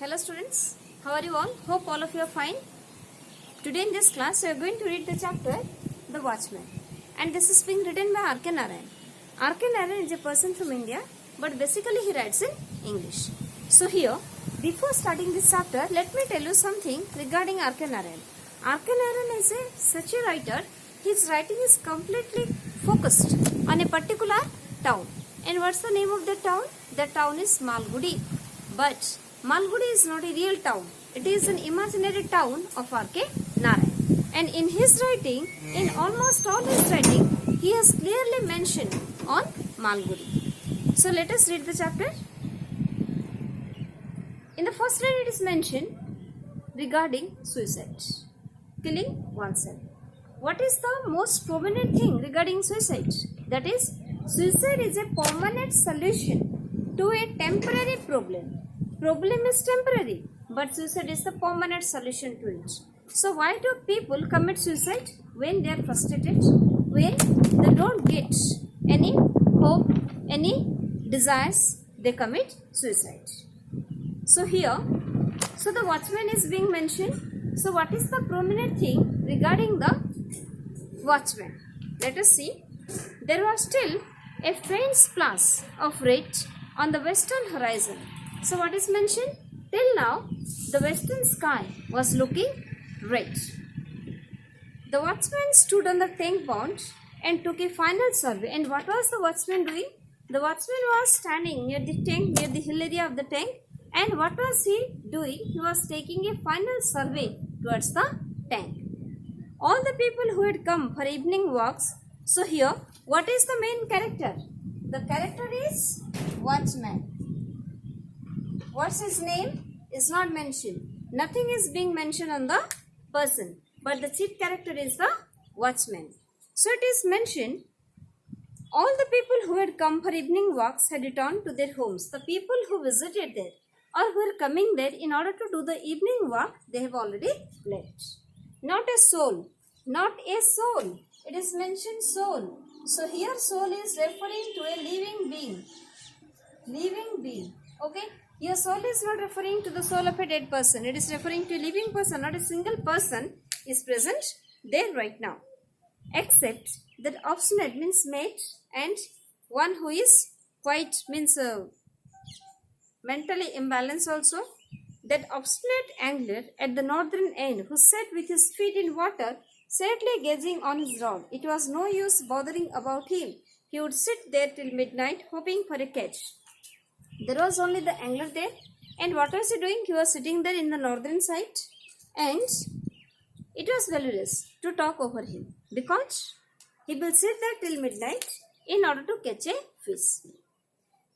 Hello students, how are you all? Hope all of you are fine. Today in this class we are going to read the chapter The Watchman, and this is being written by R.K. Narayan. R.K. Narayan is a person from India, but basically he writes in English. So here, before starting this chapter, let me tell you something regarding R.K. Narayan. R.K. Narayan is such a writer, his writing is completely focused on a particular town. And what's the name of the town? The town is Malgudi. But Malgudi is not a real town. It is an imaginary town of R.K. Narayan. And in his writing, in almost all his writing, he has clearly mentioned on Malgudi. So let us read the chapter. In the first line it is mentioned regarding suicide, killing oneself. What is the most prominent thing regarding suicide? That is, suicide is a permanent solution to a temporary problem. Problem is temporary, but suicide is the permanent solution to it. So why do people commit suicide? When they are frustrated, when they don't get any hope, any desires, they commit suicide. So here, the watchman is being mentioned. So what is the prominent thing regarding the watchman? Let us see. There was still a faint splash of red on the western horizon. So what is mentioned? Till now, the western sky was looking red. The watchman stood on the tank pond and took a final survey. And what was the watchman doing? The watchman was standing near the tank, near the hill area of the tank. And what was he doing? He was taking a final survey towards the tank. All the people who had come for evening walks. So here, what is the main character? The character is watchman. What's his name? Is not mentioned. Nothing is being mentioned on the person. But the chief character is the watchman. So it is mentioned, all the people who had come for evening walks had returned to their homes. The people who visited there or who were coming there in order to do the evening walk, they have already left. Not a soul. Not a soul. It is mentioned soul. So here soul is referring to a living being. Living being. Okay. Your soul is not referring to the soul of a dead person. It is referring to a living person. Not a single person is present there right now. Except that obstinate means mate, and one who is quite means mentally imbalanced also. That obstinate angler at the northern end who sat with his feet in water, sadly gazing on his rod. It was no use bothering about him. He would sit there till midnight hoping for a catch. There was only the angler there, and what was he doing? He was sitting there in the northern side, and it was valueless to talk over him because he will sit there till midnight in order to catch a fish.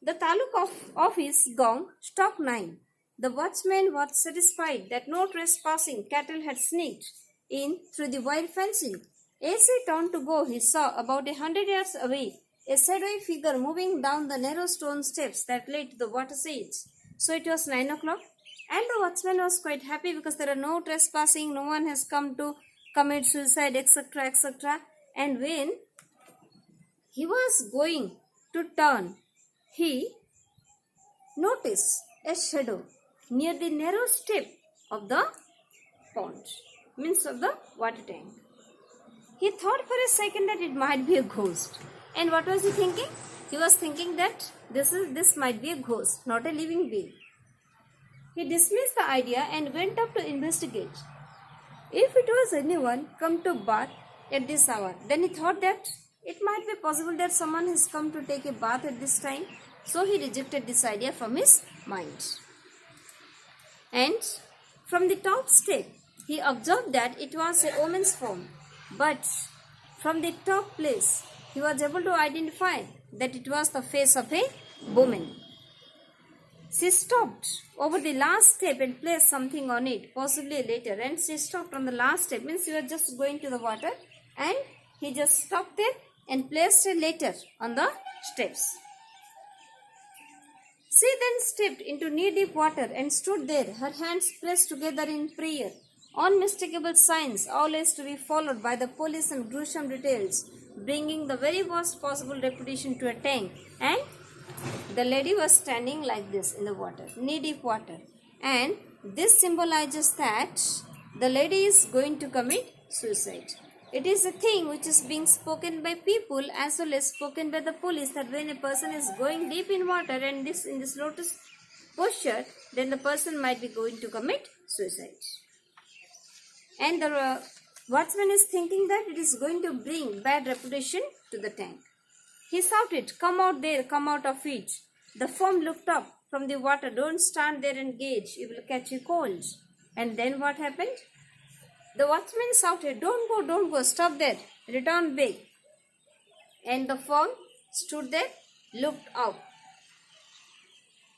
The taluk of his gong struck 9. The watchman was satisfied that no trespassing cattle had sneaked in through the wire fencing. As he turned to go, he saw about 100 yards away a shadowy figure moving down the narrow stone steps that led to the water's edge. So it was 9 o'clock, and the watchman was quite happy because there are no trespassing, no one has come to commit suicide, etc., etc. And when he was going to turn, he noticed a shadow near the narrow step of the pond, means of the water tank. He thought for a second that it might be a ghost. And what was he thinking? He was thinking that this might be a ghost, not a living being. He dismissed the idea and went up to investigate. If it was anyone come to bath at this hour, then he thought that it might be possible that someone has come to take a bath at this time. So he rejected this idea from his mind. And from the top step, he observed that it was a woman's form. But from the top place, he was able to identify that it was the face of a woman. She stopped over the last step and placed something on it, possibly later. And she stopped on the last step, means she was just going to the water, and he just stopped there and placed a letter on the steps. She then stepped into knee-deep water and stood there, her hands pressed together in prayer. Unmistakable signs, always to be followed by the police and gruesome details, bringing the very worst possible reputation to a tank. And the lady was standing like this in the water, knee-deep water. and this symbolizes that the lady is going to commit suicide. It is a thing which is being spoken by people as well as spoken by the police, that when a person is going deep in water and in this lotus posture, then the person might be going to commit suicide. And the watchman is thinking that it is going to bring bad reputation to the tank. He shouted, "Come out there, come out of it." The foam looked up from the water. "Don't stand there and gauge, you will catch a cold." And then what happened? The watchman shouted, don't go, stop there, return back." And the foam stood there, looked up.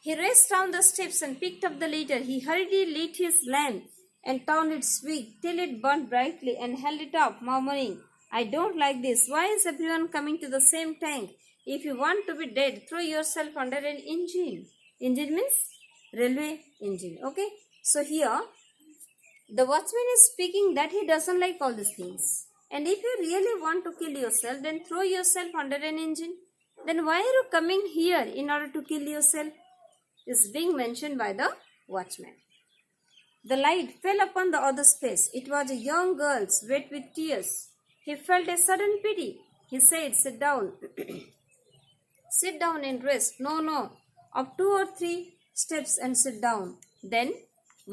He raced down the steps and picked up the leader. He hurriedly lit his lamp and turned its wick till it burned brightly and held it up, murmuring, "I don't like this. Why is everyone coming to the same tank? If you want to be dead, throw yourself under an engine." Engine means railway engine. Okay. So here, the watchman is speaking that he doesn't like all these things. And if you really want to kill yourself, then throw yourself under an engine. Then why are you coming here in order to kill yourself? Is being mentioned by the watchman. The light fell upon the other's face. It was a young girl's, wet with tears. He felt a sudden pity. He said, "Sit down." "Sit down and rest." No. Up 2 or 3 steps and sit down." Then,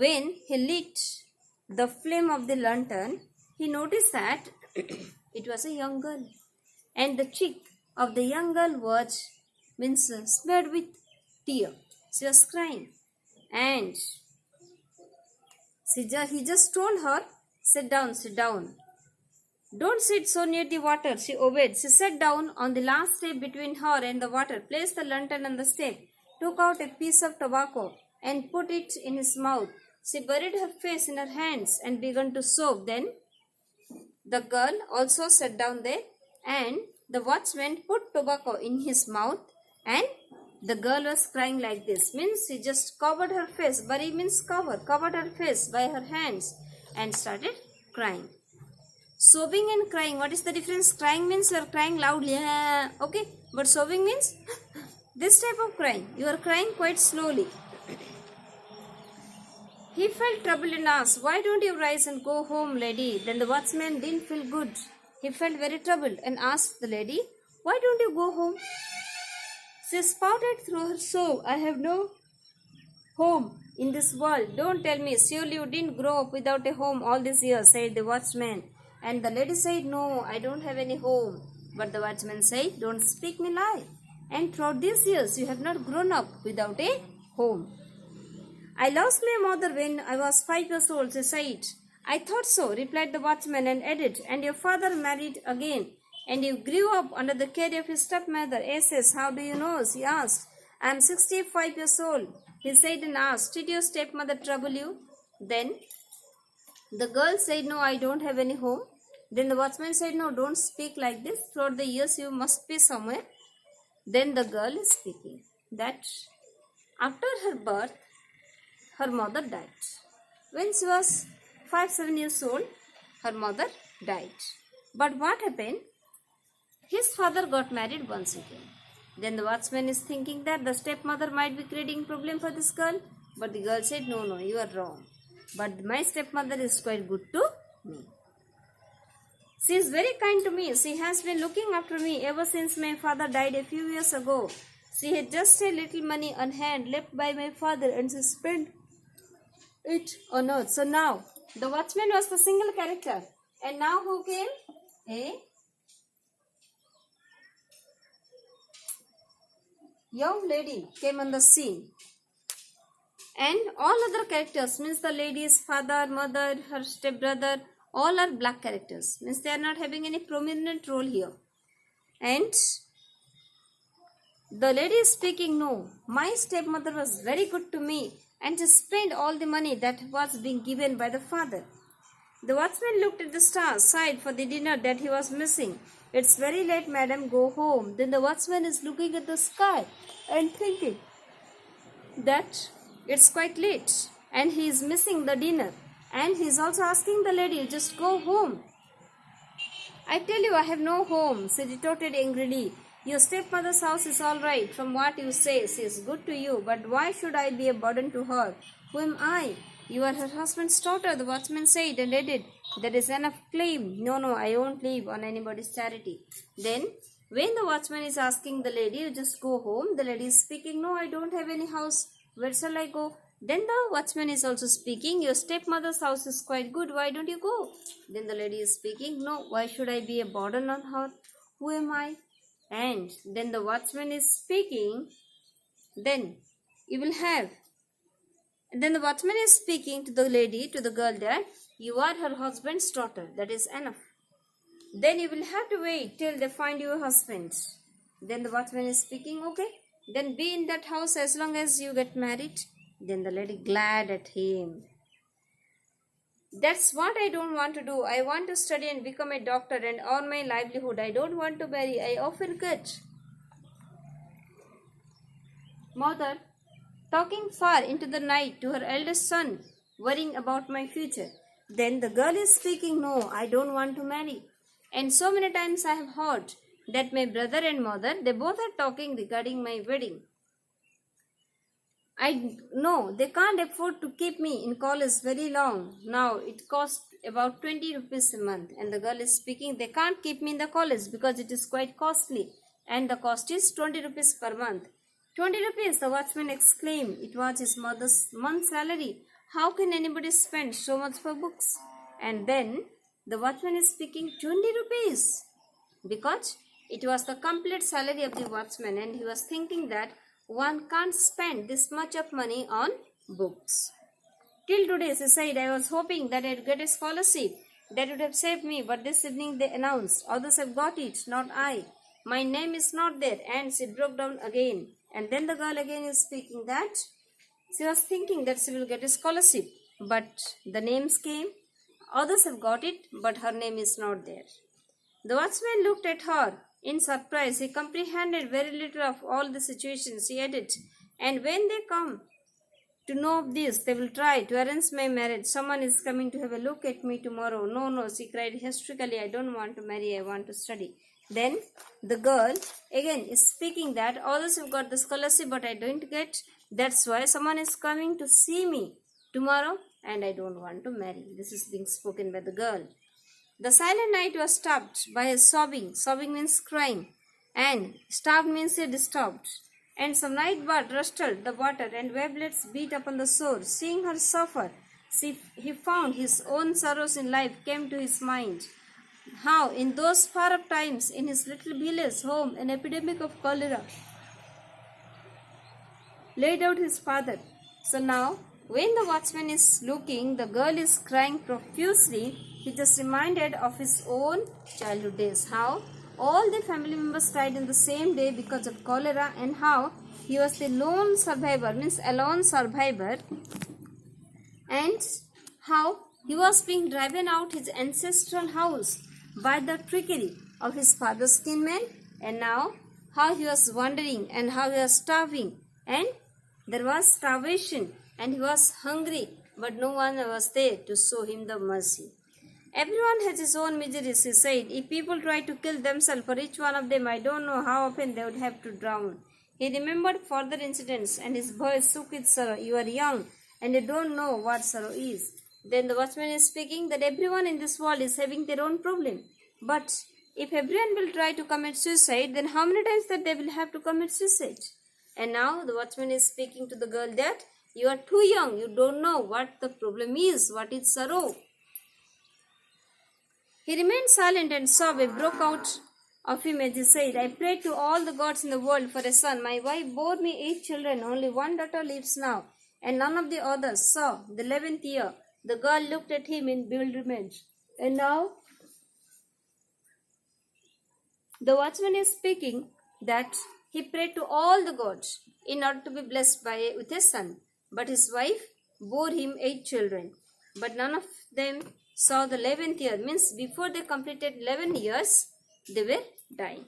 when he lit the flame of the lantern, he noticed that it was a young girl. And the cheek of the young girl was smeared with tear. She was crying. And he just told her, "Sit down, sit down." "Don't sit so near the water." She obeyed. She sat down on the last step between her and the water, placed the lantern on the step, took out a piece of tobacco and put it in his mouth. She buried her face in her hands and began to sob. Then the girl also sat down there, and the watchman put tobacco in his mouth, and the girl was crying like this. Means she just covered her face. Bury means covered her face by her hands and started crying. Sobbing and crying, what is the difference? Crying means you are crying loudly, okay, but sobbing means this type of crying. You are crying quite slowly. He felt troubled and asked, "Why don't you rise and go home, lady?" Then the watchman didn't feel good. He felt very troubled and asked the lady, "Why don't you go home?" She spouted through her soul, "I have no home in this world." "Don't tell me, surely you didn't grow up without a home all these years," said the watchman. And the lady said, "No, I don't have any home." But the watchman said, "Don't speak me lie. And throughout these years, you have not grown up without a home." "I lost my mother when I was 5 years old," she said. "I thought so," replied the watchman, and added, "And your father married again, and you grew up under the care of his stepmother." "Yes, how do you know?" she asked. "I am 65 years old," he said and asked, "Did your stepmother trouble you?" Then the girl said, "No, I don't have any home." Then the watchman said, "No, don't speak like this. Throughout the years, you must be somewhere." Then the girl is speaking that after her birth, her mother died. When she was 5-7 years old, her mother died. But what happened? His father got married once again. Then the watchman is thinking that the stepmother might be creating problem for this girl. But the girl said, no, you are wrong. But my stepmother is quite good to me. She is very kind to me. She has been looking after me ever since my father died a few years ago. She had just a little money on hand left by my father, and she spent it on earth. So now, the watchman was the single character. And now who came? A young lady came on the scene. And all other characters, means the lady's father, mother, her stepbrother, all are black characters. Means they are not having any prominent role here. And the lady is speaking, no, my stepmother was very good to me and she spent all the money that was being given by the father. The watchman looked at the stars, sighed for the dinner that he was missing. It's very late, madam, go home. Then the watchman is looking at the sky and thinking that it's quite late and he is missing the dinner. And he is also asking the lady, just go home. I tell you, I have no home, she retorted angrily. Your stepmother's house is all right. From what you say, she is good to you. But why should I be a burden to her? Who am I? You are her husband's daughter, the watchman said and added, there is enough claim. No, I won't live on anybody's charity. Then, when the watchman is asking the lady, you just go home. The lady is speaking, no, I don't have any house. Where shall I go? Then the watchman is also speaking, your stepmother's house is quite good. Why don't you go? Then the lady is speaking, no, why should I be a burden on her? Who am I? And then the watchman is speaking, then you will have. Then the watchman is speaking to the lady, to the girl that you are her husband's daughter. That is enough. Then you will have to wait till they find your husband. Then the watchman is speaking, okay. Then be in that house as long as you get married. Then the lady glad at him. That's what I don't want to do. I want to study and become a doctor and earn my livelihood. I don't want to marry. I often get. Mother, talking far into the night to her eldest son, worrying about my future. Then the girl is speaking, no, I don't want to marry. And so many times I have heard that my brother and mother, they both are talking regarding my wedding. I know they can't afford to keep me in college very long. Now it costs about 20 rupees a month. And the girl is speaking, they can't keep me in the college because it is quite costly. And the cost is 20 rupees per month. 20 rupees, the watchman exclaimed. It was his mother's month's salary. How can anybody spend so much for books? And then the watchman is speaking, 20 rupees. Because it was the complete salary of the watchman and he was thinking that one can't spend this much of money on books. Till today, she said, I was hoping that I'd get a scholarship that would have saved me, but this evening they announced, others have got it, not I. My name is not there, and she broke down again. And then the girl again is speaking that she was thinking that she will get a scholarship, but the names came, others have got it, but her name is not there. The watchman looked at her in surprise. He comprehended very little of all the situations, he added. And when they come to know of this, they will try to arrange my marriage. Someone is coming to have a look at me tomorrow. No, she cried hysterically. I don't want to marry, I want to study. Then the girl again is speaking that others have got the scholarship, but I don't get. That's why someone is coming to see me tomorrow and I don't want to marry. This is being spoken by the girl. The silent night was stopped by a sobbing. Sobbing means crying. And stopped means he disturbed. And some night bird rustled the water and wavelets beat upon the shore. Seeing her suffer, he found his own sorrows in life came to his mind. How in those far off times in his little village home an epidemic of cholera laid out his father. So now when the watchman is looking, the girl is crying profusely. He just reminded of his own childhood days. How all the family members died in the same day because of cholera and how he was the lone survivor, means alone survivor, and how he was being driven out his ancestral house by the trickery of his father's kinmen, and now how he was wandering and how he was starving, and there was starvation and he was hungry, but no one was there to show him the mercy. Everyone has his own miseries, he said. If people try to kill themselves for each one of them, I don't know how often they would have to drown. He remembered further incidents and his voice shook with sorrow. You are young and you don't know what sorrow is. Then the watchman is speaking that everyone in this world is having their own problem. But if everyone will try to commit suicide, then how many times that they will have to commit suicide? And now the watchman is speaking to the girl that you are too young, you don't know what the problem is, what is sorrow. He remained silent and sob broke out of him as he said, I prayed to all the gods in the world for a son. My wife bore me 8 children, only one daughter lives now, and none of the others saw the 11th year. The girl looked at him in bewilderment. And now the watchman is speaking that he prayed to all the gods in order to be blessed with a son. But his wife bore him 8 children. But none of them saw the 11th year, means before they completed 11 years, they were dying.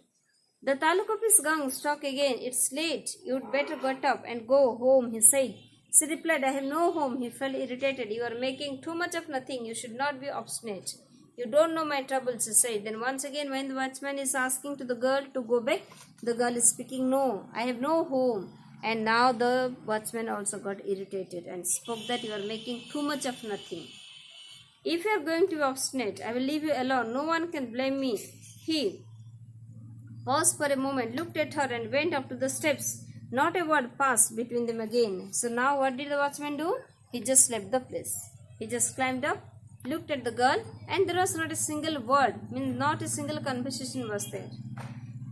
The taluk of his gang struck again. It's late. You'd better get up and go home, he said. She replied, I have no home. He felt irritated. You are making too much of nothing. You should not be obstinate. You don't know my troubles, he said. Then once again, when the watchman is asking to the girl to go back, the girl is speaking, no, I have no home. And now the watchman also got irritated and spoke that you are making too much of nothing. If you are going to be obstinate, I will leave you alone. No one can blame me. He paused for a moment, looked at her and went up to the steps. Not a word passed between them again. So now what did the watchman do? He just left the place. He just climbed up, looked at the girl, and there was not a single word, means not a single conversation was there.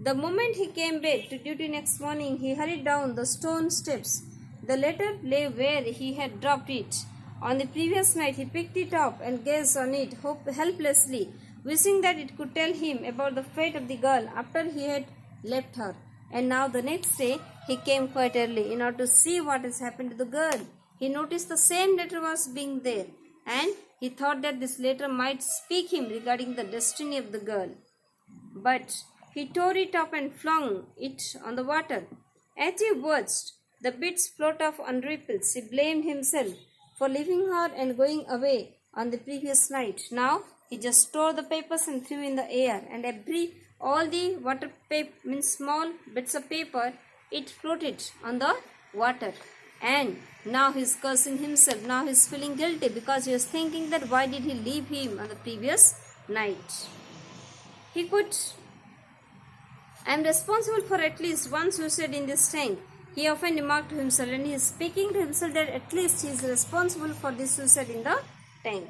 The moment he came back to duty next morning, he hurried down the stone steps. The letter lay where he had dropped it. On the previous night, he picked it up and gazed on it helplessly, wishing that it could tell him about the fate of the girl after he had left her. And now the next day, he came quite early in order to see what has happened to the girl. He noticed the same letter was being there, and he thought that this letter might speak him regarding the destiny of the girl. But he tore it up and flung it on the water. As he watched the bits float off on ripples, he blamed himself for leaving her and going away on the previous night. Now he just tore the papers and threw in the air, and all the water paper, small bits of paper, it floated on the water. And now he is cursing himself. Now he is feeling guilty because he was thinking that why did he leave him on the previous night. I am responsible for at least one suicide in this tank, he often remarked to himself, and he is speaking to himself that at least he is responsible for this suicide in the tank.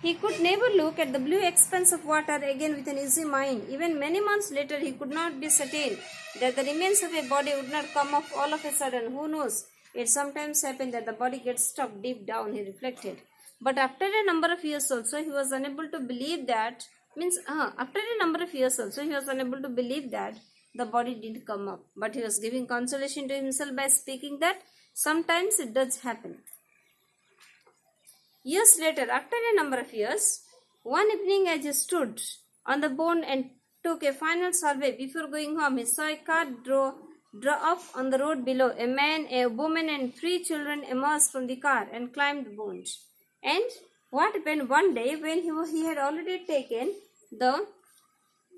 He could never look at the blue expanse of water again with an easy mind. Even many months later, he could not be certain that the remains of a body would not come up all of a sudden. Who knows? It sometimes happens that the body gets stuck deep down, he reflected. But after a number of years also, he was unable to believe that, the body didn't come up. But he was giving consolation to himself by speaking that sometimes it does happen. Years later, after a number of years, one evening as he stood on the bone and took a final survey before going home, he saw a car draw up on the road below. A man, a woman and 3 children emerged from the car and climbed the bone. And what happened one day when he had already taken the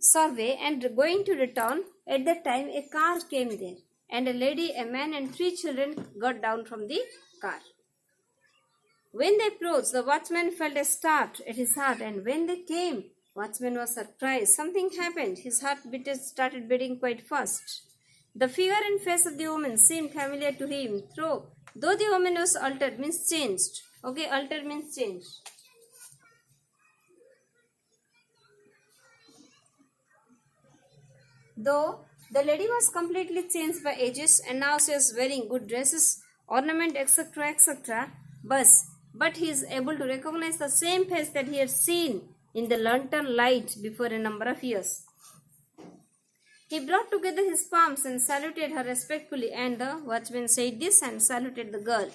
survey and going to return, at that time a car came there, and a lady, a man and 3 children got down from the car. When they approached, the watchman felt a start at his heart, and when they came, watchman was surprised. Something happened. His heart started beating quite fast. The figure and face of the woman seemed familiar to him, though the woman was altered, means changed. Okay, altered means changed. Though the lady was completely changed by ages, and now she was wearing good dresses, ornament, etc., etc., but he is able to recognize the same face that he had seen in the lantern light before a number of years. He brought together his palms and saluted her respectfully, and the watchman said this and saluted the girl.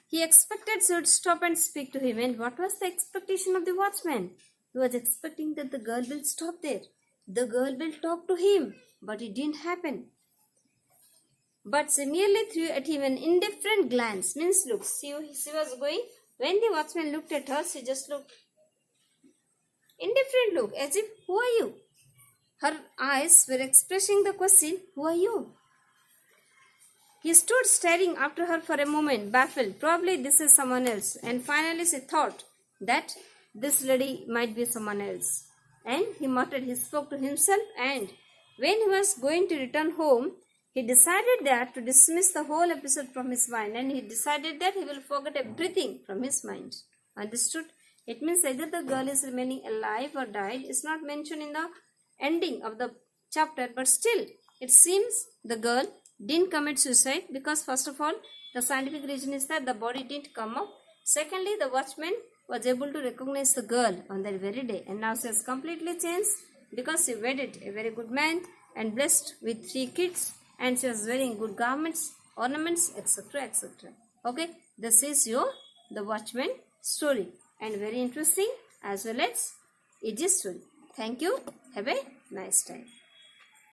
He expected she would stop and speak to him, and what was the expectation of the watchman? He was expecting that the girl will stop there. The girl will talk to him, but it didn't happen. But she merely threw at him an indifferent glance, means look. She was going, when the watchman looked at her, she just looked. Indifferent look, as if, who are you? Her eyes were expressing the question, who are you? He stood staring after her for a moment, baffled. Probably this is someone else. And finally she thought that this lady might be someone else. And he muttered, he spoke to himself, and when he was going to return home, he decided that to dismiss the whole episode from his mind, and he decided that he will forget everything from his mind. Understood? It means either the girl is remaining alive or died. It's not mentioned in the ending of the chapter, but still it seems the girl didn't commit suicide because first of all, the scientific reason is that the body didn't come up. Secondly, the watchman was able to recognize the girl on that very day, and now she has completely changed because she wedded a very good man and blessed with 3 kids, and she was wearing good garments, ornaments, etc., etc. Okay, this is the Watchman story, and very interesting as well as easy story. Thank you. Have a nice time.